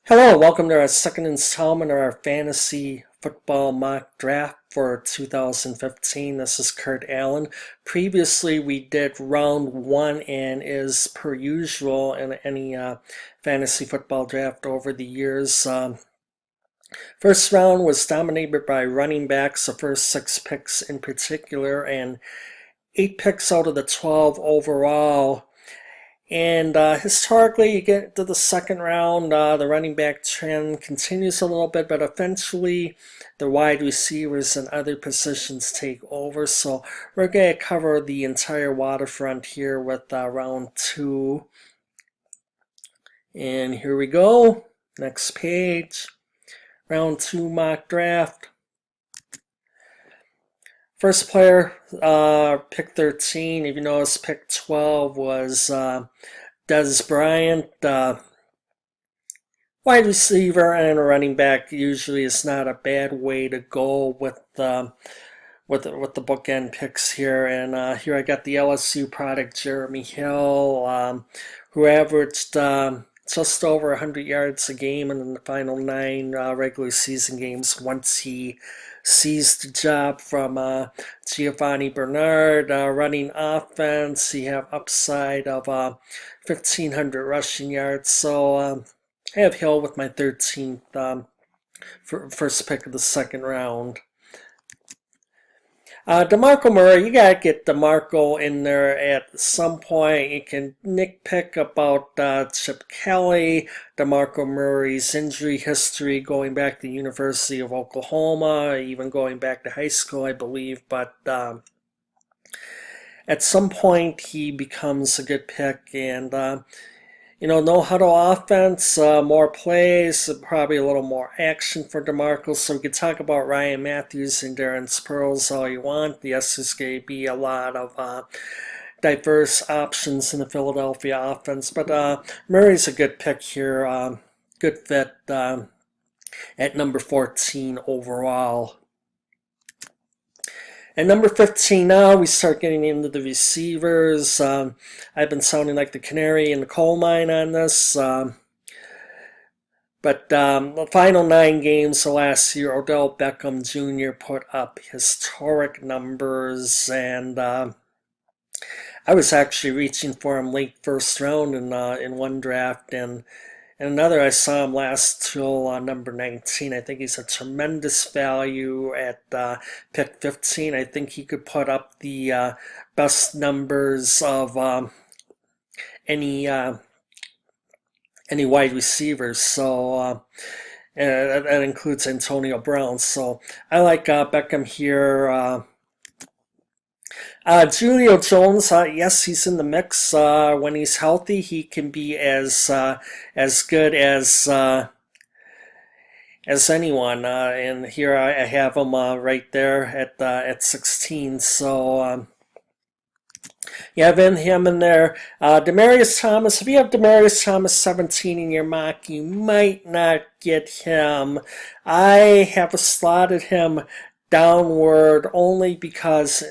Hello, welcome to our second installment of our fantasy football mock draft for 2015. This is Kurt Allen. Previously, we did round one, and as per usual in any fantasy football draft over the years, first round was dominated by running backs, the first six picks in particular, and 8 picks out of the 12 overall. And historically, you get to the second round, the running back trend continues a little bit, but eventually the wide receivers and other positions take over. So we're going to cover the entire waterfront here with round two. And here we go. Next page. Round two mock draft. First player, pick 13. If you notice, pick 12 was Dez Bryant. Wide receiver and a running back usually is not a bad way to go with the bookend picks here. And here I got the LSU product, Jeremy Hill, who averaged just over 100 yards a game in the final 9 regular season games once he seized the job from Giovanni Bernard. Running offense, he have upside of 1,500 rushing yards. So I have Hill with my 13th first pick of the second round. DeMarco Murray, you got to get DeMarco in there at some point. You can nitpick about Chip Kelly, DeMarco Murray's injury history going back to the University of Oklahoma, even going back to high school, I believe. But at some point, he becomes a good pick. And no huddle offense, more plays, probably a little more action for DeMarco. So we could talk about Ryan Matthews and Darren Sproles all you want. Yes, there's going to be a lot of diverse options in the Philadelphia offense. But Murray's a good pick here. Good fit at number 14 overall. At number 15 now, we start getting into the receivers. I've been sounding like the canary in the coal mine on this. But the final 9 games of last year, Odell Beckham Jr. put up historic numbers. And I was actually reaching for him late first round in one draft. And another, I saw him last till number 19. I think he's a tremendous value at pick 15. I think he could put up the best numbers of any wide receivers. So that includes Antonio Brown. So I like Beckham here. Julio Jones, yes, he's in the mix. When he's healthy, he can be as good as anyone. And here I have him right there at 16. So you have him in there. Demaryius Thomas. If you have Demaryius Thomas 17 in your mock, you might not get him. I have slotted him downward only because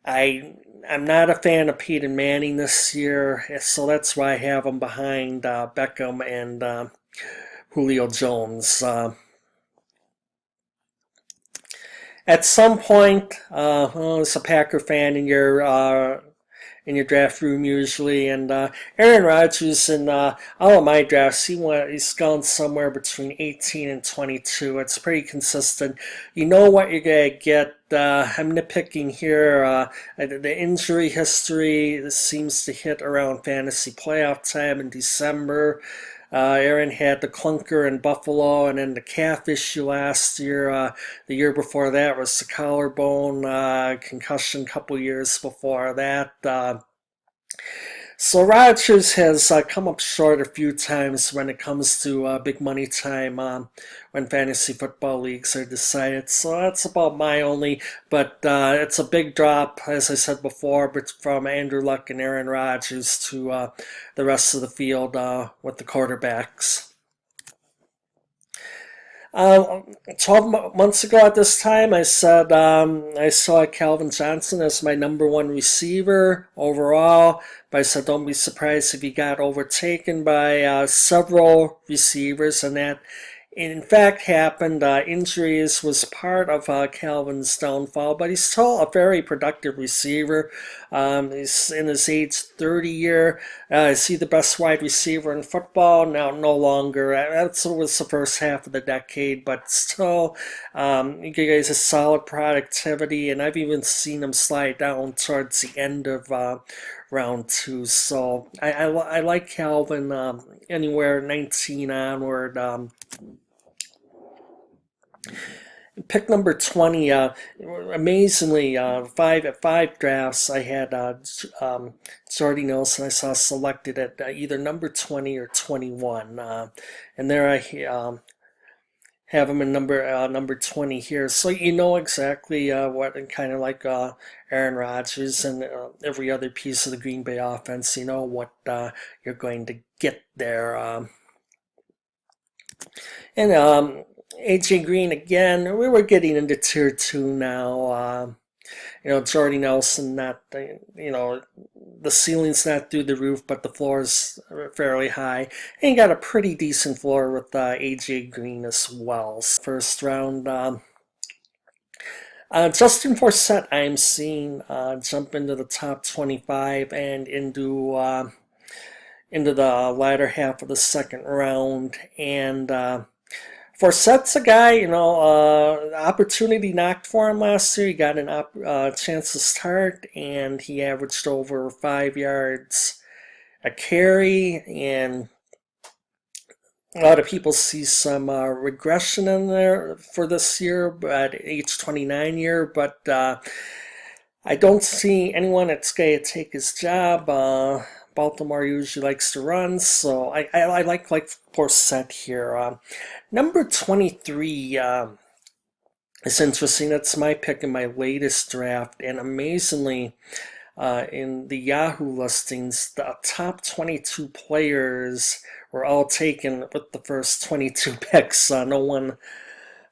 I'm not a fan of Peyton Manning this year, so that's why I have him behind Beckham and Julio Jones. At some point, as a Packer fan in your draft room usually, and Aaron Rodgers in all of my drafts, he's gone somewhere between 18 and 22. It's pretty consistent. You know what you're gonna get. I'm nitpicking here. The injury history seems to hit around fantasy playoff time in December. Aaron had the clunker in Buffalo, and then the calf issue last year. The year before that was the collarbone concussion. A couple years before that. So Rodgers has come up short a few times when it comes to big money time when fantasy football leagues are decided. So that's about my only, but it's a big drop, as I said before, but from Andrew Luck and Aaron Rodgers to the rest of the field with the quarterbacks. Um, 12 months ago at this time, I said I saw Calvin Johnson as my number one receiver overall, but I said don't be surprised if he got overtaken by several receivers, and that in fact happened. Injuries was part of Calvin's downfall, but he's still a very productive receiver. He's in his age 30 year. Is he the best wide receiver in football? Now, no longer. That was the first half of the decade, but still, he gives a solid productivity, and I've even seen him slide down towards the end of round two. So I like Calvin anywhere 19 onward. Pick number 20, amazingly, five drafts, I had Jordy Nelson, I saw selected at either number 20 or 21. And there I have him in number 20 here. So you know exactly what, and kind of like Aaron Rodgers and every other piece of the Green Bay offense, you know what you're going to get there. And AJ Green again. We were getting into tier two now. Jordy Nelson, not the ceiling's not through the roof, but the floor is fairly high. And you got a pretty decent floor with AJ Green as well. First round. Justin Forsett, I'm seeing jump into the top 25 and into the latter half of the second round, and Forsett's a guy, opportunity knocked for him last year. He got a chance to start, and he averaged over 5 yards a carry, and a lot of people see some regression in there for this year at age 29 year, but I don't see anyone that's going to take his job. Baltimore usually likes to run, so I like Forsett here. Number 23 is interesting. That's my pick in my latest draft, and amazingly, in the Yahoo listings, the top 22 players were all taken with the first 22 picks. No one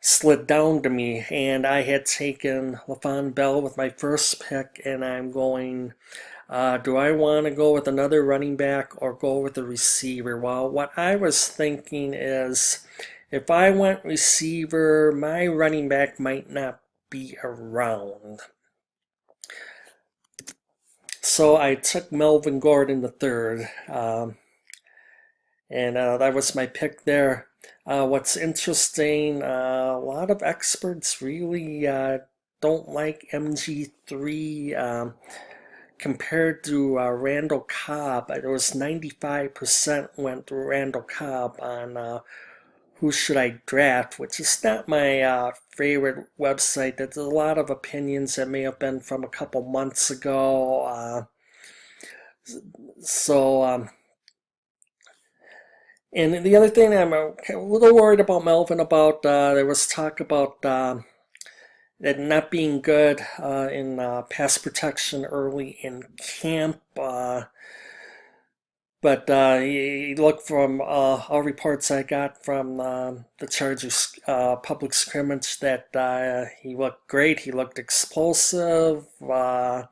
slid down to me, and I had taken Le'Veon Bell with my first pick, and I'm going, do I want to go with another running back or go with a receiver? Well, what I was thinking is if I went receiver, my running back might not be around. So I took Melvin Gordon the third, and that was my pick there. What's interesting, a lot of experts really don't like MG3 compared to Randall Cobb. It was 95% went to Randall Cobb on who should I draft, which is not my favorite website. There's a lot of opinions that may have been from a couple months ago. And the other thing I'm a little worried about Melvin about, there was talk about it not being good in pass protection early in camp. But you look from all reports I got from the Chargers public scrimmage that he looked great. He looked explosive. We're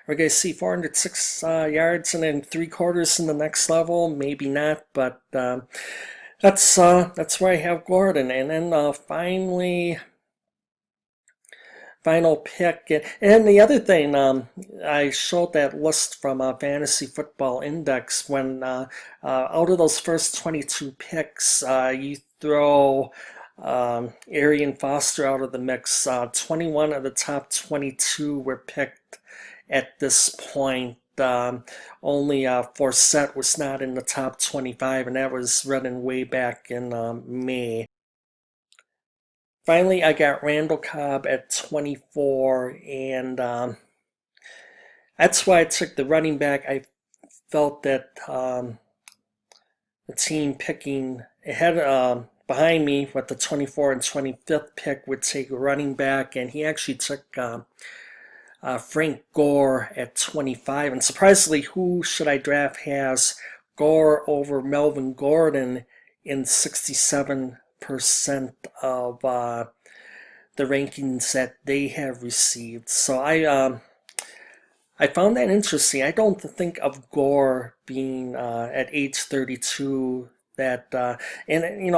going to see 406 yards and then 3/4 in the next level. Maybe not, but that's where I have Gordon. And then final pick. And the other thing, I showed that list from Fantasy Football Index when out of those first 22 picks, you throw Arian Foster out of the mix. 21 of the top 22 were picked at this point. Only Forsett was not in the top 25, and that was running way back in May. Finally, I got Randall Cobb at 24, and that's why I took the running back. I felt that the team picking ahead behind me with the 24 and 25th pick would take a running back, and he actually took Frank Gore at 25. And surprisingly, who should I draft has Gore over Melvin Gordon in 67 of the rankings that they have received. So I found that interesting. I don't think of Gore being at age 32 that and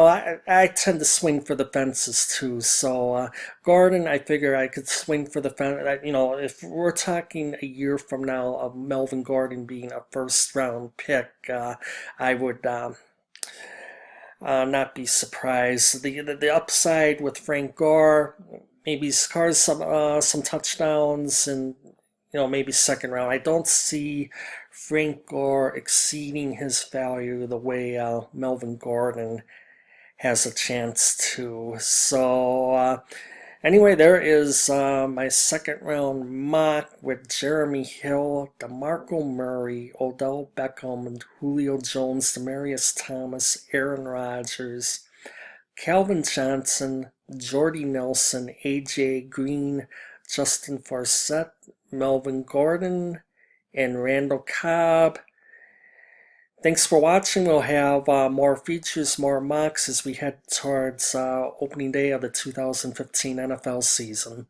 I tend to swing for the fences too. So Gordon, I figure I could swing for the fence. If we're talking a year from now of Melvin Gordon being a first round pick, I would not be surprised. The upside with Frank Gore, maybe scores some touchdowns and maybe second round. I don't see Frank Gore exceeding his value the way Melvin Gordon has a chance to. So anyway, there is my second round mock with Jeremy Hill, DeMarco Murray, Odell Beckham, Julio Jones, Demaryius Thomas, Aaron Rodgers, Calvin Johnson, Jordy Nelson, AJ Green, Justin Forsett, Melvin Gordon, and Randall Cobb. Thanks for watching. We'll have more features, more mocks as we head towards opening day of the 2015 NFL season.